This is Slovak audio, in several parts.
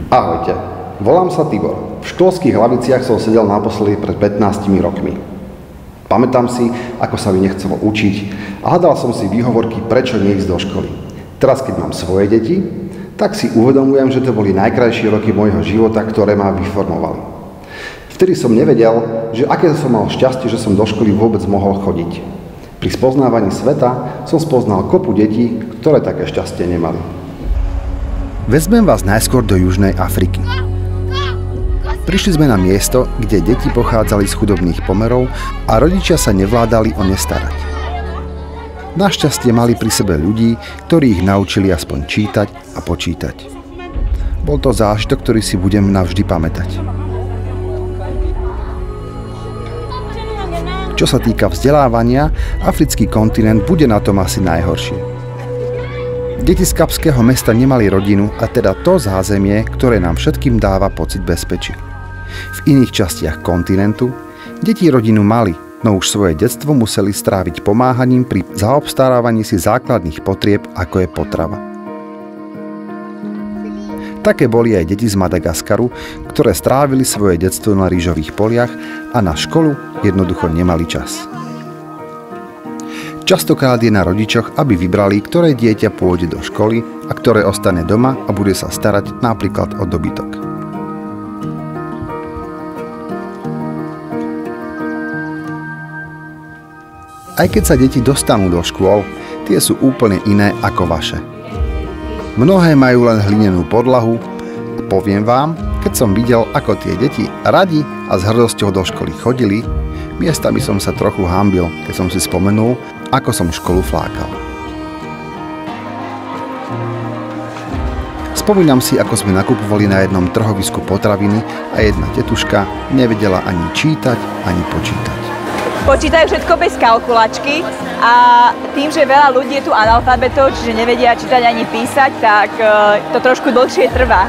Ahojte, volám sa Tibor. V školských laviciach som sedel naposledy pred 15 rokmi. Pamätám si, ako sa mi nechcelo učiť a hľadal som si výhovorky, prečo neísť do školy. Teraz, keď mám svoje deti, tak si uvedomujem, že to boli najkrajšie roky môjho života, ktoré ma vyformovali. Vtedy som nevedel, že aké som mal šťastie, že som do školy vôbec mohol chodiť. Pri spoznávaní sveta som spoznal kopu detí, ktoré také šťastie nemali. Vezmem vás najskôr do Južnej Afriky. Prišli sme na miesto, kde deti pochádzali z chudobných pomerov a rodičia sa nevládali o ne starať. Našťastie mali pri sebe ľudí, ktorí ich naučili aspoň čítať a počítať. Bol to zážitok, ktorý si budem navždy pamätať. Čo sa týka vzdelávania, africký kontinent bude na tom asi najhoršie. Deti z kapského mesta nemali rodinu a teda to zázemie, ktoré nám všetkým dáva pocit bezpečia. V iných častiach kontinentu deti rodinu mali, no už svoje detstvo museli stráviť pomáhaním pri zaobstarávaní si základných potrieb, ako je potrava. Také boli aj deti z Madagaskaru, ktoré strávili svoje detstvo na rýžových poliach a na školu jednoducho nemali čas. Častokrát je na rodičoch, aby vybrali, ktoré dieťa pôjde do školy a ktoré ostane doma a bude sa starať napríklad o dobytok. Aj keď sa deti dostanú do škôl, tie sú úplne iné ako vaše. Mnohé majú len hlinenú podlahu a poviem vám, keď som videl, ako tie deti radi a s hrdosťou do školy chodili, miestami som sa trochu hanbil, keď som si spomenul, ako som školu flákal. Spomínam si, ako sme nakupovali na jednom trhovisku potraviny a jedna tetuška nevedela ani čítať, ani počítať. Počítajú všetko bez kalkulačky a tým, že veľa ľudí je tu analfabetov, čiže nevedia čítať ani písať, tak to trošku dlhšie trvá.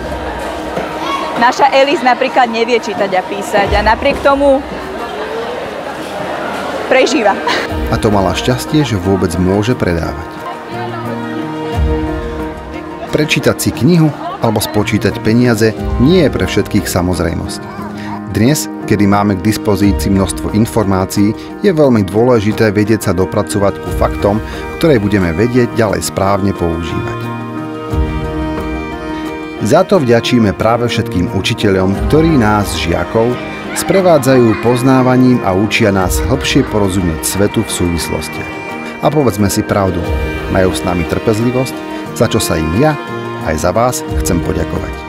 Naša Elis napríklad nevie čítať a písať a napriek tomu prežíva. A to mala šťastie, že vôbec môže predávať. Prečítať si knihu alebo spočítať peniaze nie je pre všetkých samozrejmosť. Dnes, kedy máme k dispozícii množstvo informácií, je veľmi dôležité vedieť sa dopracovať ku faktom, ktoré budeme vedieť ďalej správne používať. Za to vďačíme práve všetkým učiteľom, ktorí nás, žiakov, sprevádzajú poznávaním a učia nás hlbšie porozumieť svetu v súvislostiach. A povedzme si pravdu, majú s nami trpezlivosť, za čo sa im ja aj za vás chcem poďakovať.